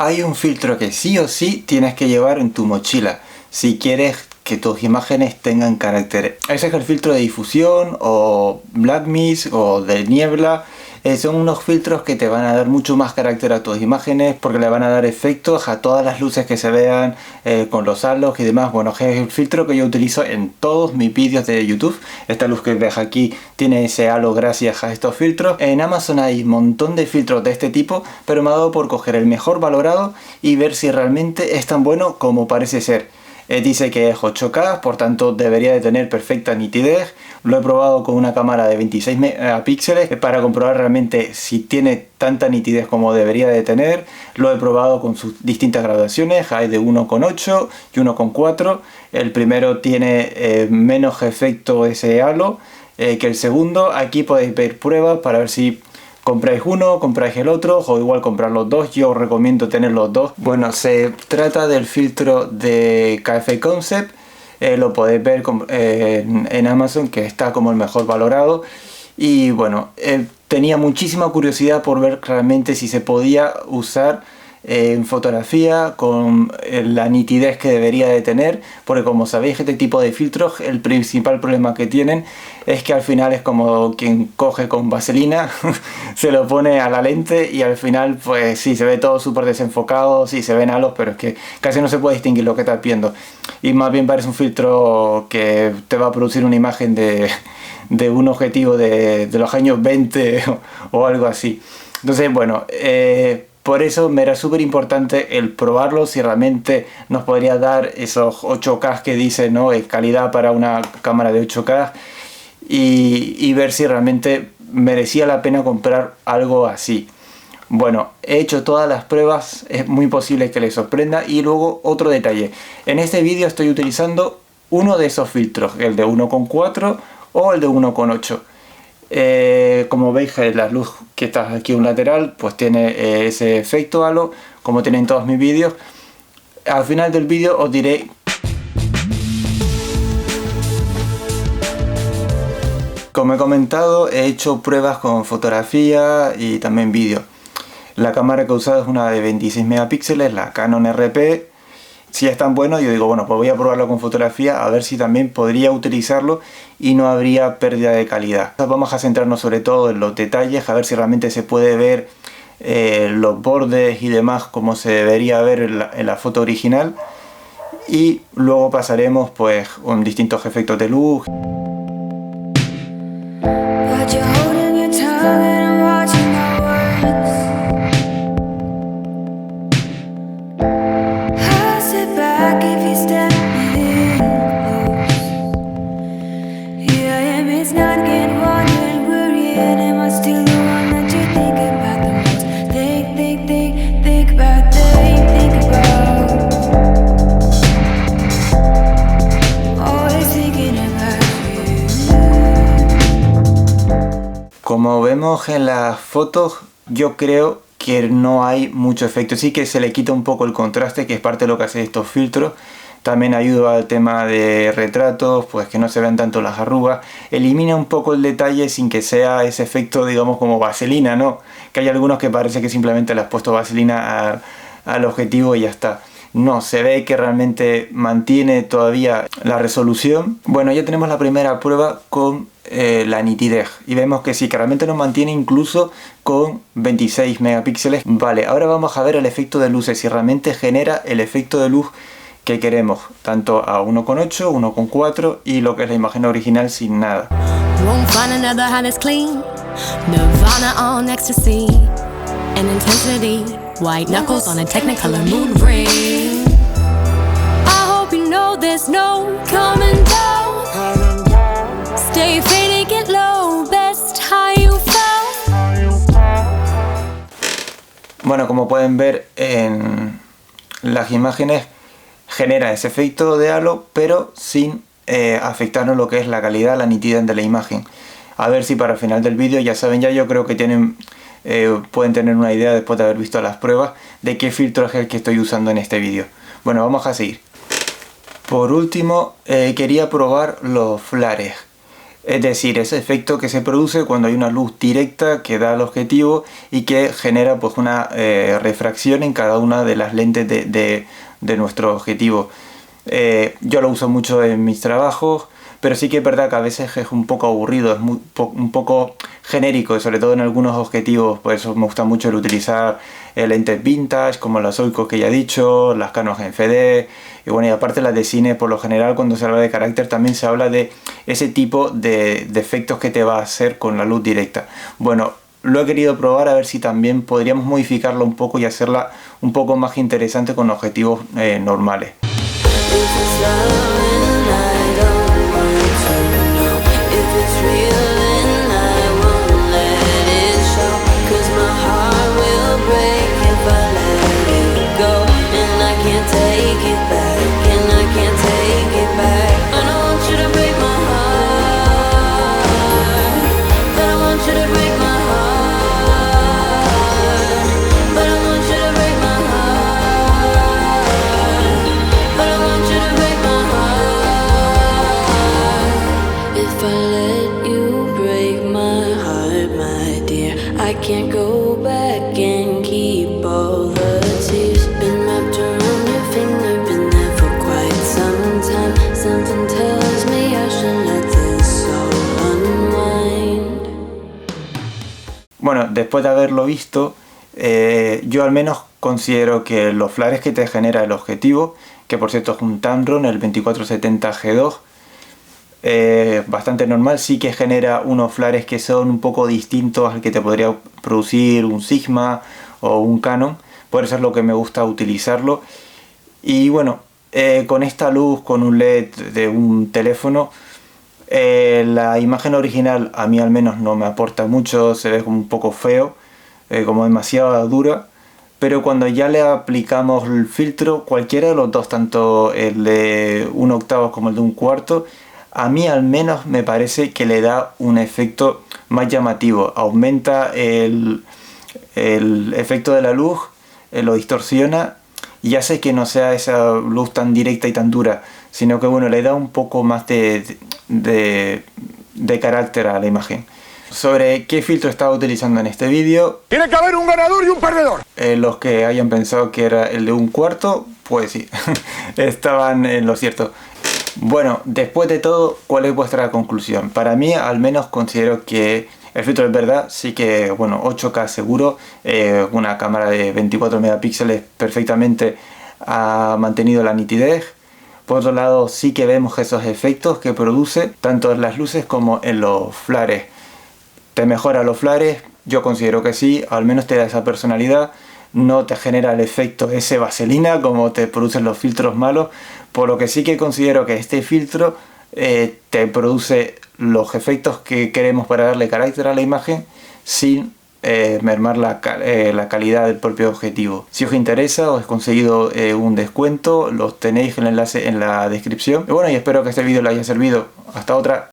Hay un filtro que sí o sí tienes que llevar en tu mochila si quieres que tus imágenes tengan carácter. Ese es el filtro de difusión o black mist o de niebla. Son unos filtros que te van a dar mucho más carácter a tus imágenes porque le van a dar efectos a todas las luces que se vean con los halos y demás. Bueno, es el filtro que yo utilizo en todos mis vídeos de YouTube. Esta luz que ves aquí tiene ese halo gracias a estos filtros. En Amazon hay un montón de filtros de este tipo, pero me ha dado por coger el mejor valorado y ver si realmente es tan bueno como parece ser. Dice que es 8K, por tanto debería de tener perfecta nitidez. Lo he probado con una cámara de 26 megapíxeles para comprobar realmente si tiene tanta nitidez como debería de tener. Lo he probado con sus distintas graduaciones, hay de 1,8 y 1,4. El primero tiene menos efecto ese halo que el segundo. Aquí podéis ver pruebas para ver si compráis uno, compráis el otro o igual comprar los dos. Yo os recomiendo tener los dos. Bueno, se trata del filtro de Cafe Concept. Lo podéis ver en Amazon, que está como el mejor valorado. Y bueno, tenía muchísima curiosidad por ver realmente si se podía usar en fotografía con la nitidez que debería de tener, porque como sabéis este tipo de filtros el principal problema que tienen es que al final es como quien coge con vaselina se lo pone a la lente y al final pues sí, se ve todo súper desenfocado, sí se ven halos, pero es que casi no se puede distinguir lo que estás viendo y más bien parece un filtro que te va a producir una imagen de un objetivo de los años 20 o algo así. Entonces bueno, por eso me era súper importante el probarlo, si realmente nos podría dar esos 8K que dice, ¿no? Es calidad para una cámara de 8K y ver si realmente merecía la pena comprar algo así. Bueno, he hecho todas las pruebas, es muy posible que les sorprenda. Y luego otro detalle, en este vídeo estoy utilizando uno de esos filtros, el de 1,4 o el de 1,8. Como veis la luz que está aquí un lateral pues tiene ese efecto halo como tienen todos mis vídeos. Al final del vídeo os diré como he comentado, he hecho pruebas con fotografía y también vídeo. La cámara que he usado es una de 26 megapíxeles, la Canon RP. Si es tan bueno, yo digo, bueno, pues voy a probarlo con fotografía a ver si también podría utilizarlo y no habría pérdida de calidad. Vamos a centrarnos sobre todo en los detalles, a ver si realmente se puede ver los bordes y demás como se debería ver en la foto original. Y luego pasaremos pues con distintos efectos de luz. Como vemos en las fotos, yo creo que no hay mucho efecto. Sí que se le quita un poco el contraste, que es parte de lo que hacen estos filtros. También ayuda al tema de retratos, pues que no se vean tanto las arrugas. Elimina un poco el detalle sin que sea ese efecto, digamos, como vaselina, ¿no? Que hay algunos que parece que simplemente le has puesto vaselina al objetivo y ya está. No, se ve que realmente mantiene todavía la resolución. Bueno, ya tenemos la primera prueba con la nitidez y vemos que sí, que realmente nos mantiene incluso con 26 megapíxeles. Vale, ahora vamos a ver el efecto de luces, si realmente genera el efecto de luz que queremos, tanto a 1,8, 1,4 y lo que es la imagen original sin nada. White knuckles on a Technicolor mood ring. I hope you know there's no coming down. Stay faded, get low, best how you felt. Bueno, como pueden ver en las imágenes, genera ese efecto de halo, pero sin afectarnos lo que es la calidad, la nitidez de la imagen. A ver si para el final del vídeo, ya saben, ya yo creo que pueden tener una idea después de haber visto las pruebas de qué filtro es el que estoy usando en este vídeo. Bueno, vamos a seguir. Por último, quería probar los flares. Es decir, ese efecto que se produce cuando hay una luz directa que da al objetivo y que genera pues una refracción en cada una de las lentes de nuestro objetivo. Yo lo uso mucho en mis trabajos, pero sí que es verdad que a veces es un poco aburrido, es un poco genérico, y sobre todo en algunos objetivos. Por eso me gusta mucho el utilizar lentes vintage, como las Oikos que ya he dicho, las Canon GFD, y bueno, y aparte las de cine. Por lo general, cuando se habla de carácter también se habla de ese tipo de efectos que te va a hacer con la luz directa. Bueno, lo he querido probar a ver si también podríamos modificarla un poco y hacerla un poco más interesante con objetivos normales. I can't go back and keep all the tears. Been wrapped around your finger, been there for quite some time. Something tells me I should let this all unwind. Bueno, después de haberlo visto, yo al menos considero que los flares que te genera el objetivo, que por cierto es un Tamron, el 2470 G2, bastante normal, sí que genera unos flares que son un poco distintos al que te podría producir un Sigma o un Canon. Por eso es lo que me gusta utilizarlo. Y bueno, con esta luz, con un LED de un teléfono, la imagen original a mí al menos no me aporta mucho, se ve como un poco feo, como demasiado dura. Pero cuando ya le aplicamos el filtro, cualquiera de los dos, tanto el de 1/8 como el de 1/4, a mí al menos me parece que le da un efecto más llamativo. Aumenta el efecto de la luz, lo distorsiona y hace que no sea esa luz tan directa y tan dura, sino que bueno, le da un poco más de carácter a la imagen. Sobre qué filtro estaba utilizando en este vídeo. Tiene que haber un ganador y un perdedor. Los que hayan pensado que era el de 1/4, pues sí, estaban en lo cierto. Bueno, después de todo, ¿cuál es vuestra conclusión? Para mí, al menos considero que el filtro es verdad, sí que, bueno, 8K seguro, una cámara de 24 megapíxeles perfectamente ha mantenido la nitidez. Por otro lado, sí que vemos esos efectos que produce, tanto en las luces como en los flares. ¿Te mejora los flares? Yo considero que sí, al menos te da esa personalidad. No te genera el efecto ese vaselina como te producen los filtros malos, por lo que sí que considero que este filtro te produce los efectos que queremos para darle carácter a la imagen sin mermar la calidad del propio objetivo. Si os interesa, os he conseguido un descuento, los tenéis el enlace en la descripción. Y bueno, y espero que este vídeo les haya servido. Hasta otra.